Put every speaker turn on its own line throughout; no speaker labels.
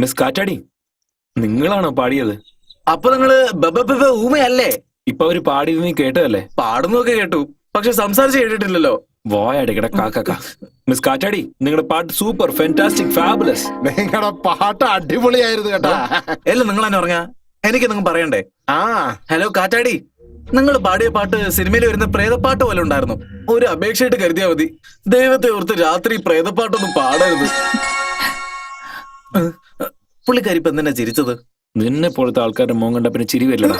Miss കാറ്റാടി, നിങ്ങളാണോ പാടിയത്?
അപ്പൊ നിങ്ങള് ഊമയല്ലേ?
ഇപ്പൊ അവര് പാടിയത് നീ കേട്ടതല്ലേ?
പാടുന്നൊക്കെ കേട്ടു, പക്ഷെ സംസാരിച്ച് കേട്ടിട്ടില്ലല്ലോ.
വായടിക്കട കാക്ക. മിസ് കാറ്റാടി, നിങ്ങളുടെ പാട്ട് സൂപ്പർ, ഫാന്റാസ്റ്റിക്, ഫാബുലസ്.
നിങ്ങളുടെ പാട്ട് അടിപൊളിയായിരുന്നു കേട്ടാ.
എല്ലാം നിങ്ങൾ തന്നെ പറഞ്ഞ എനിക്ക് നിങ്ങൾ പറയണ്ടേ? ഹലോ കാറ്റാടി, നിങ്ങൾ പാടിയ പാട്ട് സിനിമയിൽ വരുന്ന പ്രേതപ്പാട്ട് പോലെ ഉണ്ടായിരുന്നു. ഒരു അപേക്ഷയായിട്ട് കരുതിയാ മതി. ദൈവത്തെ ഓർത്ത് രാത്രി പ്രേതപ്പാട്ടൊന്നും പാടരുത്. പുള്ളിക്കാരി ഇപ്പൊ എന്തിനാ ചിരിച്ചത്?
നിന്നെ പോലത്തെ ആൾക്കാരുടെ മോൻ കണ്ട പിന്നെ ചിരി വരില്ലടാ.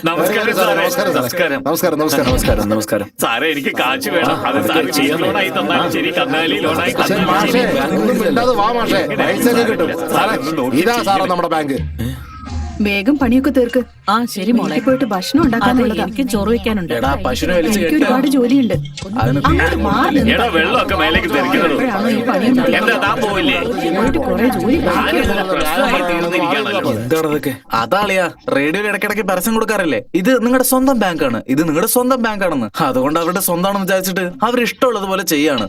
നമസ്കാരം സാറേ, എനിക്ക് കാശ് വേണം.
ഇതാ സാറേ നമ്മുടെ ബാങ്ക്.
വേഗം പണിയൊക്കെ തീർക്ക്.
ആ ശരി മോളെ,
പോയിട്ട് ഭക്ഷണം ഉണ്ടാക്കാനുള്ളതാ.
എനിക്ക് ചോറ് വെക്കാനുണ്ട്.
എനിക്ക് ഒരുപാട് ജോലിയുണ്ട്.
എടാ, വെള്ളമൊക്കെ മേലേക്ക് തെറിക്കുന്നത്. എന്താ താൻ പോയില്ലേ?
കുറെ ജോലി
എന്താണതൊക്കെ?
അതാളിയാ, റേഡിയോയിൽ ഇടയ്ക്കിടയ്ക്ക് പരസ്യം കൊടുക്കാറില്ലേ? ഇത് നിങ്ങളുടെ സ്വന്തം ബാങ്കാണ്, ഇത് നിങ്ങളുടെ സ്വന്തം ബാങ്കാണെന്ന്. അതുകൊണ്ട് അവരുടെ സ്വന്തമാണെന്ന് വിചാരിച്ചിട്ട് അവർ ഇഷ്ടമുള്ളത് പോലെ ചെയ്യാണ്.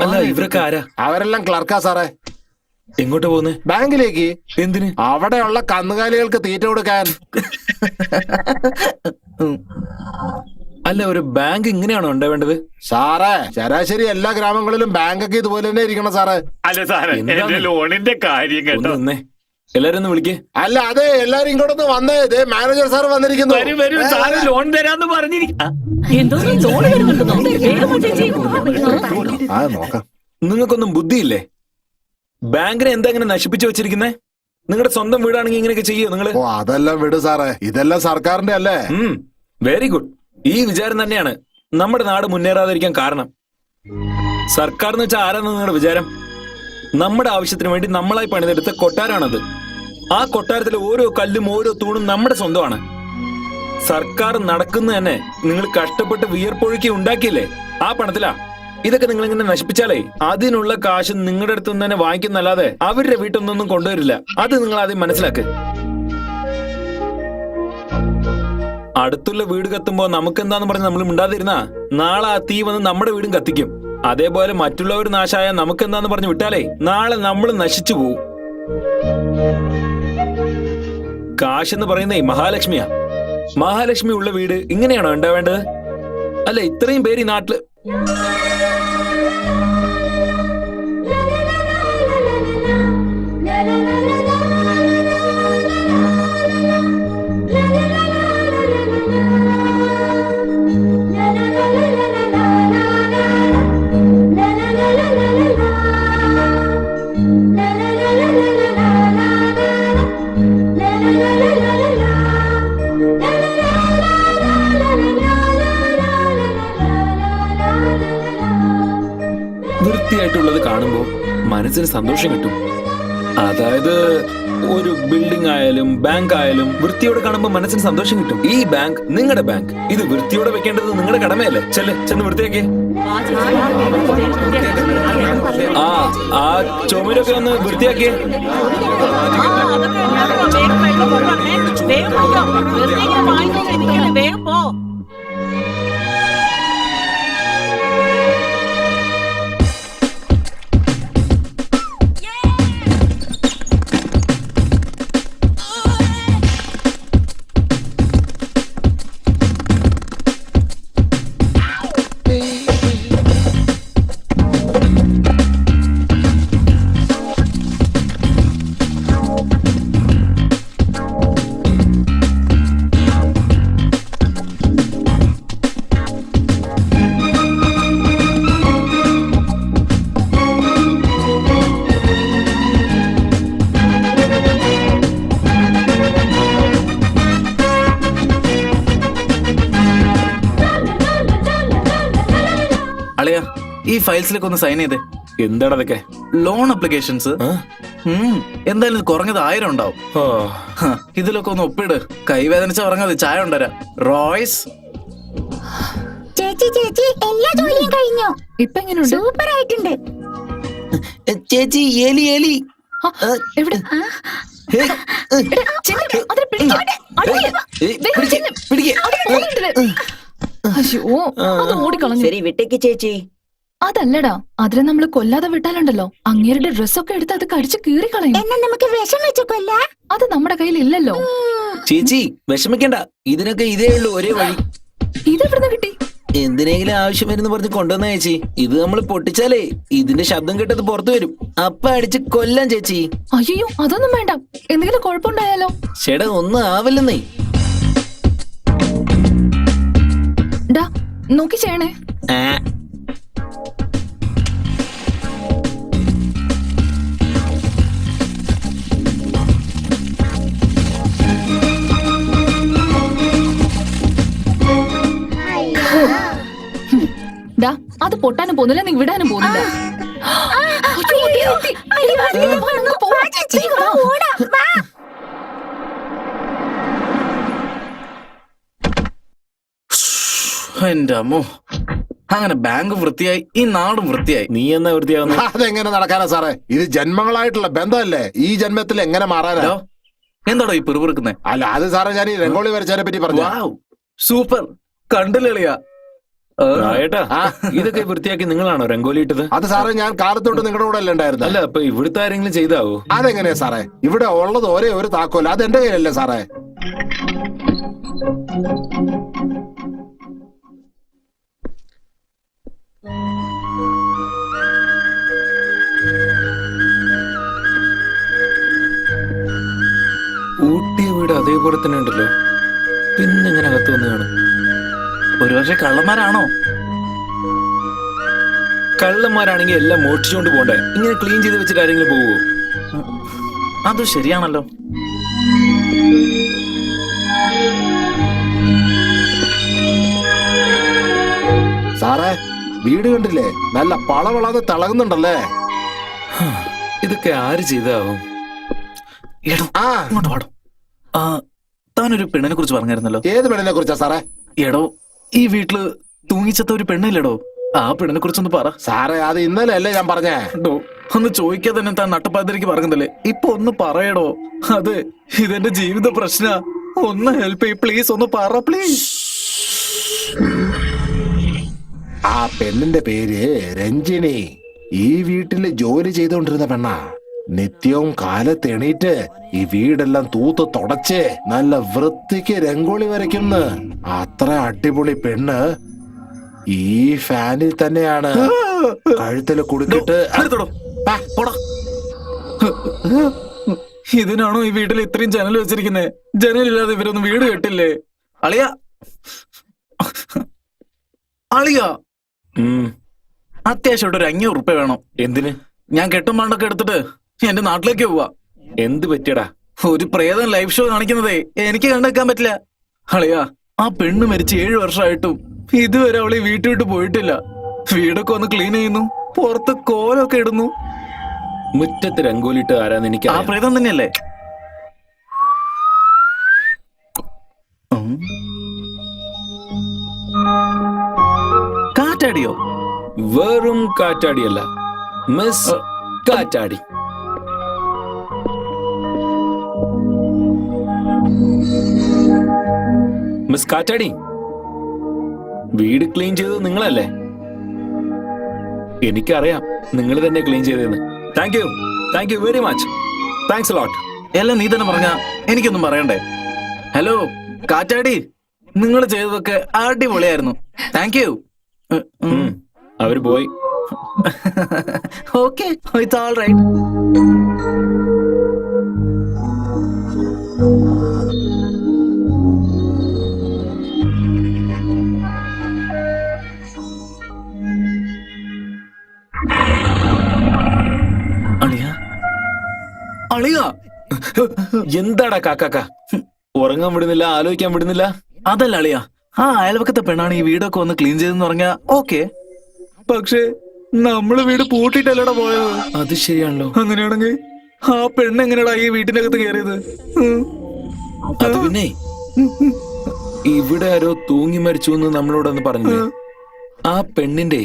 അല്ല, ഇവരൊക്കെ ആരാ?
അവരെല്ലാം ക്ലർക്കാ സാറേ.
എങ്ങോട്ട് പോകുന്നേ?
ബാങ്കിലേക്ക്.
എന്തിന്?
അവിടെയുള്ള കന്നുകാലികൾക്ക് തീറ്റ കൊടുക്കാൻ.
അല്ല, ഒരു ബാങ്ക് ഇങ്ങനെയാണോ ഉണ്ടാവേണ്ടത്?
സാറേ, ശരാശരി എല്ലാ ഗ്രാമങ്ങളിലും ബാങ്കൊക്കെ ഇതുപോലെ തന്നെ ഇരിക്കണം സാറേ.
അല്ല സാറേ, എന്റെ ലോണിന്റെ കാര്യം കേട്ടോ.
ഒന്നേ എല്ലാരും ഒന്ന് വിളിക്കേ.
അല്ല, അതെ, എല്ലാരും ഇങ്ങോട്ടൊന്ന് വന്നേ. മാനേജർ സാർ വന്നിരിക്കുന്നു.
വരൂ, സാറ് ലോൺ തരാന്ന് പറഞ്ഞിരിക്കും.
നോക്കാം.
നിങ്ങൾക്കൊന്നും ബുദ്ധിയില്ലേ? ബാങ്കിനെ എന്താ ഇങ്ങനെ നശിപ്പിച്ചു വെച്ചിരിക്കുന്നേ? നിങ്ങളുടെ സ്വന്തം വീടാണെങ്കിൽ ഇങ്ങനെയൊക്കെ ചെയ്യോ നിങ്ങള്?
ഓ, അതെല്ലാം വിട് സാറേ, ഇതെല്ലാം സർക്കാരിന്റെ അല്ലേ.
Very good. ഈ വിചാരം തന്നെയാണ് നമ്മുടെ നാട് മുന്നേറാതിരിക്കാൻ കാരണം. സർക്കാർ എന്ന് വെച്ചാൽ ആരാന്ന് നിങ്ങളുടെ വിചാരം? നമ്മുടെ ആവശ്യത്തിന് വേണ്ടി നമ്മളായി പണിതെടുത്ത കൊട്ടാരാണത്. ആ കൊട്ടാരത്തിലെ ഓരോ കല്ലും ഓരോ തൂണും നമ്മുടെ സ്വന്തമാണ്. സർക്കാർ നടക്കുന്ന തന്നെ നിങ്ങൾ കഷ്ടപ്പെട്ട് വിയർപ്പൊഴുക്കി ഉണ്ടാക്കിയില്ലേ? ആ പണത്തിലാ. ഇതൊക്കെ നിങ്ങൾ ഇങ്ങനെ നശിപ്പിച്ചാലേ അതിനുള്ള കാശ് നിങ്ങളുടെ അടുത്ത് നിന്ന് തന്നെ വാങ്ങിക്കുന്നല്ലാതെ അവരുടെ വീട്ടിൽ നിന്നൊന്നും കൊണ്ടുവരില്ല. അത് നിങ്ങൾ ആദ്യം മനസ്സിലാക്ക്. അടുത്തുള്ള വീട് കത്തുമ്പോ നമുക്ക് എന്താന്ന് പറഞ്ഞ് നമ്മൾ മിണ്ടാതിരുന്നാ നാളെ ആ തീ വന്ന് നമ്മുടെ വീടും കത്തിക്കും. അതേപോലെ മറ്റുള്ളവർ നാശായ നമുക്ക് എന്താന്ന് പറഞ്ഞ് വിട്ടാലേ നാളെ നമ്മൾ നശിച്ചു പോവും. കാശെന്ന് പറയുന്നേ മഹാലക്ഷ്മിയാ. മഹാലക്ഷ്മി ഉള്ള വീട് ഇങ്ങനെയാണോ ഉണ്ടാവേണ്ടത്? അല്ല, ഇത്രയും പേര് ഈ നാട്ടില് വൃത്തിയായിട്ടുള്ളത് കാണുമ്പോ മനസ്സിന് സന്തോഷം കിട്ടും. അതായത് ഒരു ബിൽഡിംഗ് ആയാലും ബാങ്ക് ആയാലും വൃത്തിയോടെ കാണുമ്പോ മനസ്സിന് സന്തോഷം കിട്ടും. ഈ ബാങ്ക് നിങ്ങളുടെ ബാങ്ക്, ഇത് വൃത്തിയോടെ വെക്കേണ്ടത് നിങ്ങളുടെ കടമയല്ലേ? ചെന്ന് വൃത്തിയാക്കിയേ. ആ ചുമരൊക്കെ ഒന്ന് വൃത്തിയാക്കിയേ.
അളിയ, ഈ ഫയൽസിലേക്ക് ഒന്ന് സൈൻ ചെയ്തേ.
എന്താടാ അതൊക്കെ?
Loan applications. എന്തായാലും കുറഞ്ഞത് 1000 ഉണ്ടാവും. ഇതിലൊക്കെ ഒന്ന് ഒപ്പിട്. കൈവേദനിച്ച ഉറങ്ങാതെ ചായ കൊണ്ടുവരാം. റോയ്സ്,
ചേച്ചി എല്ലാ ജോലിയും കഴിഞ്ഞോ?
ഇപ്പൊ എങ്ങനെയുണ്ട്?
സൂപ്പർ ആയിട്ടുണ്ട്
ചേച്ചി. എലി
എവിടെ?
ഹേയ്,
ചെല്ല്, അതിനെ പിടിക്ക്. അടുത്ത്.
ഏയ്,
ദേ,
പിടിക്ക്,
ചെല്ല്.
പിടിക്ക്.
അതിനെ കൊന്നിട്ടില്ലേ? അയ്യോ, അത് ഓടിക്കളഞ്ഞു.
ശരി വിട്ടേക്ക് ചേച്ചി.
അതല്ലടാ, അതിനെ നമ്മള് കൊല്ലാതെ വിട്ടാലുണ്ടല്ലോ അങ്ങേരുടെ ഡ്രസ്സൊക്കെ എടുത്ത് അത് കടിച്ച് കീറിക്കളയും.
എന്നാ നമുക്ക് വിഷം വെച്ച് കൊല്ലാ.
അത് നമ്മുടെ കയ്യിൽ ഇല്ലല്ലോ.
ചേച്ചി വിഷമിക്കണ്ട, ഇതിനൊക്കെ ഇതേ ഉള്ളൂ ഒരേ വഴി.
ഇതെവിടുന്ന് കിട്ടി?
എന്തിനെങ്കിലും ആവശ്യം വരുന്ന പറഞ്ഞ് കൊണ്ടുവന്ന ചേച്ചി. ഇത് നമ്മൾ പൊട്ടിച്ചാലേ ഇതിന്റെ ശബ്ദം കേട്ടത് പുറത്തു വരും. അപ്പ അടിച്ച് കൊല്ലാം ചേച്ചി.
അയ്യോ, അതൊന്നും വേണ്ട. എന്തെങ്കിലും കുഴപ്പമുണ്ടായാലോ?
ചേട്ടാ ഒന്നും ആവില്ലെന്നേ.
ഡാ, നോക്കി ചെയ്യണേ.
ആ,
ഡാ, അത് പൊട്ടാനും പോകുന്നില്ല, നീ വിടാനും പോകുന്നില്ല. അയ്യോ, ദേ എത്തി. വാ, നമുക്ക് പോവാം. വേഗം വാ.
എന്റെ അമ്മോ, അങ്ങനെ ബാങ്ക് വൃത്തിയായി, ഈ നാടും വൃത്തിയായി.
നീ എന്നാ വൃത്തിയാവുന്നു?
അതെങ്ങനെ നടക്കാനാ സാറേ? ഇത് ജന്മങ്ങളായിട്ടുള്ള ബന്ധമല്ലേ? ഈ ജന്മത്തിൽ എങ്ങനെ മാറാനാ?
ഹലോ, എന്താടോ ഈ പിറുപിറുക്കുന്നേ?
അല്ല അത് സാറേ, ഞാൻ ഈ രംഗോളി വരച്ചതിനെ പറ്റി പറഞ്ഞു.
വാവ്, സൂപ്പർ, കണ്ടില്ലിയാ.
ഏട്ടാ, ഇതൊക്കെ വൃത്തിയാക്കി നിങ്ങളാണോ രംഗോലി ഇട്ടത്?
അത് സാറേ, ഞാൻ കാലത്തോട്ട് നിങ്ങളുടെ കൂടെ അല്ലേ ഉണ്ടായിരുന്നത്?
അല്ല, അപ്പൊ ഇവിടുത്തെ ആരെങ്കിലും ചെയ്താവോ?
അതെങ്ങനെയാ സാറേ? ഇവിടെ ഉള്ളത് ഒരേ ഒരു താക്കോൽ, അത് എന്റെ കയ്യിലല്ലേ സാറേ?
ഊട്ടിയ വീട് അതേപോലെ തന്നെ ഉണ്ടല്ലോ. പിന്നെ എങ്ങനെ അകത്ത് വന്ന് കാണും?
ഒരു പക്ഷെ കള്ളന്മാരാണോ?
കള്ളന്മാരാണെങ്കിൽ എല്ലാം മോഷിച്ചുകൊണ്ട് പോണ്ടേ? ഇങ്ങനെ ക്ലീൻ ചെയ്ത് വെച്ചിട്ട് ആരെങ്കിലും പോവോ?
അത് ശരിയാണല്ലോ.
സാറേ, വീട് കണ്ടില്ലേ? നല്ല പളവളാതെ തിളങ്ങുന്നുണ്ടല്ലേ?
ഇതൊക്കെ ആര് ചെയ്താവും?
എടോ,
ആ,
ഇങ്ങോട്ട് പാടും. താനൊരു പെണ്ണിനെ കുറിച്ച് പറഞ്ഞായിരുന്നല്ലോ.
ഏത് പെണ്ണിനെ കുറിച്ചാ സാറേ?
എടോ, ഈ വീട്ടില് തൂങ്ങിച്ചത്ത ഒരു പെണ്ണില്ലടോ, ആ പെണ്ണിനെ കുറിച്ചൊന്ന് പറ.
സാറേ, അത് ഇന്നലെ അല്ലേ ഞാൻ പറഞ്ഞേ?
ഡോ, ഒന്ന് ചോദിക്കാതെ തന്നെ താൻ നട്ടപ്പാതിരിക്ക് പറഞ്ഞതല്ലേ? ഇപ്പൊ ഒന്ന് പറയടോ. അതെ, ഇതെന്റെ ജീവിത പ്രശ്ന. ഒന്ന് ഹെൽപ്പ് ചെയ്യ് പ്ലീസ്, ഒന്ന് പറ പ്ലീസ്.
ആ പെണ്ണിന്റെ പേര് രഞ്ജിനി. ഈ വീട്ടില് ജോലി ചെയ്തുകൊണ്ടിരുന്ന പെണ്ണാ. നിത്യവും കാലത്ത് എണീറ്റ് ഈ വീടെല്ലാം തൂത്ത് തുടച്ച് നല്ല വൃത്തിക്ക് രംഗോളി വരയ്ക്കുന്നു. അത്ര അടിപൊളി പെണ്ണ് ഈ ഫാനിൽ തന്നെയാണ്. കഴുത്തില് കുടുക്കിട്ട്
നിർത്തടോ, പോടാ. ഇതിനാണോ ഈ വീട്ടിൽ ഇത്രയും ജനൽ വെച്ചിരിക്കുന്നേ? ജനലില്ലാതെ ഇവരൊന്നും വീട് കെട്ടില്ലേ? അളിയ, അളിയ, അത്യാവശ്യമായിട്ട് ഒരു 500 ഉറുപ്പ്യ വേണം.
എന്തിന്?
ഞാൻ കെട്ടും പണ്ടൊക്കെ എടുത്തിട്ട് എന്റെ നാട്ടിലേക്ക് പോവാ.
എന്ത് പറ്റിയടാ?
ഒരു പ്രേതം ലൈവ് ഷോ കാണിക്കുന്നതേ എനിക്ക് കണ്ടെക്കാൻ പറ്റില്ല. അളിയാ, ആ പെണ്ണ് മരിച്ച് 7 വർഷമായിട്ടും ഇതുവരെ അവളെ വീട്ടിൽ വിട്ട് പോയിട്ടില്ല. വീടൊക്കെ ഒന്ന് ക്ലീൻ ചെയ്യുന്നു, പുറത്ത് കോലൊക്കെ ഇടുന്നു.
മുറ്റത്ത് രംഗോലിട്ട് ആരാന്ന് എനിക്ക്
ആ പ്രേതം തന്നെയല്ലേ? കാറ്റാടിയോ?
വെറും കാറ്റാടിയല്ല, മിസ് കാറ്റാടി. മിസ് കാറ്റാടി, വീട് ക്ലീൻ ചെയ്തത് നിങ്ങളല്ലേ? എനിക്കറിയാം നിങ്ങൾ തന്നെ ക്ലീൻ ചെയ്തതെന്ന്. Thank you very much. Thanks lot.
എല്ലാം നീ തന്നെ പറഞ്ഞ എനിക്കൊന്നും പറയണ്ടേ? ഹലോ കാറ്റാടി, നിങ്ങൾ ചെയ്തതൊക്കെ അടിപൊളിയായിരുന്നു. Thank you.
അവര് പോയി.
Okay, it's all right. അളിയ, അളിയ,
എന്താടാ കാക്കാക്ക? ഉറങ്ങാൻ വിടുന്നില്ല, ആലോചിക്കാൻ വിടുന്നില്ല?
അതല്ല അളിയ, ആ അയൽവക്കത്തെ പെണ്ണാണ് ഈ വീടൊക്കെ വന്ന് ക്ലീൻ ചെയ്തെന്ന് പറഞ്ഞാ ഓക്കെ. പക്ഷേ നമ്മള് വീട് പൂട്ടിട്ടല്ലടാ പോയത്.
അത് ശരിയാണല്ലോ.
അങ്ങനെയാണെങ്കിൽ ആ പെണ്ണ് എങ്ങനെയാടാ ഈ വീട്ടിന്റെ അകത്ത് കയറിയത്?
അത് പിന്നെ ഇവിടെ ആരോ തൂങ്ങി മരിച്ചു എന്ന് നമ്മളോടൊന്ന് പറഞ്ഞു. ആ പെണ്ണിന്റെ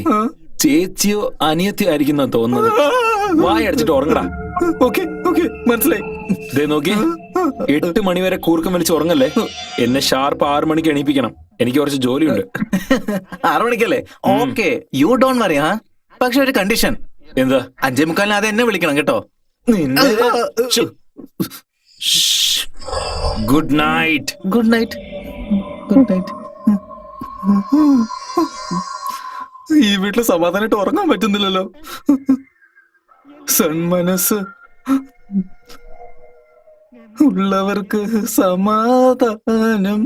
ചേച്ചിയോ അനിയത്തിയോ ആയിരിക്കുന്ന തോന്നുന്നത്. വായടച്ചിട്ട് ഉറങ്ങടാ.
ഓക്കെ ഓക്കെ മനസ്സിലായി.
ദേ നോക്കി, 8 മണി വരെ കൂർക്കം വലിച്ച് ഉറങ്ങല്ലേ. എന്നെ ഷാർപ്പ് 6 മണിക്ക് എണീപ്പിക്കണം. എനിക്ക് കുറച്ച് ജോലിയുണ്ട്.
6 മണിക്കല്ലേ? Okay, you don't worry. പക്ഷെ ഒരു കണ്ടീഷൻ.
എന്താ?
5:45 അത് എന്നെ വിളിക്കണം കേട്ടോ.
Good night.
Good night. Good night. ഈ വീട്ടില് സമാധാനമായിട്ട് ഉറങ്ങാൻ പറ്റുന്നില്ലല്ലോ. സന്മനസ് ഉള്ളവർക്ക് സമാധാനം.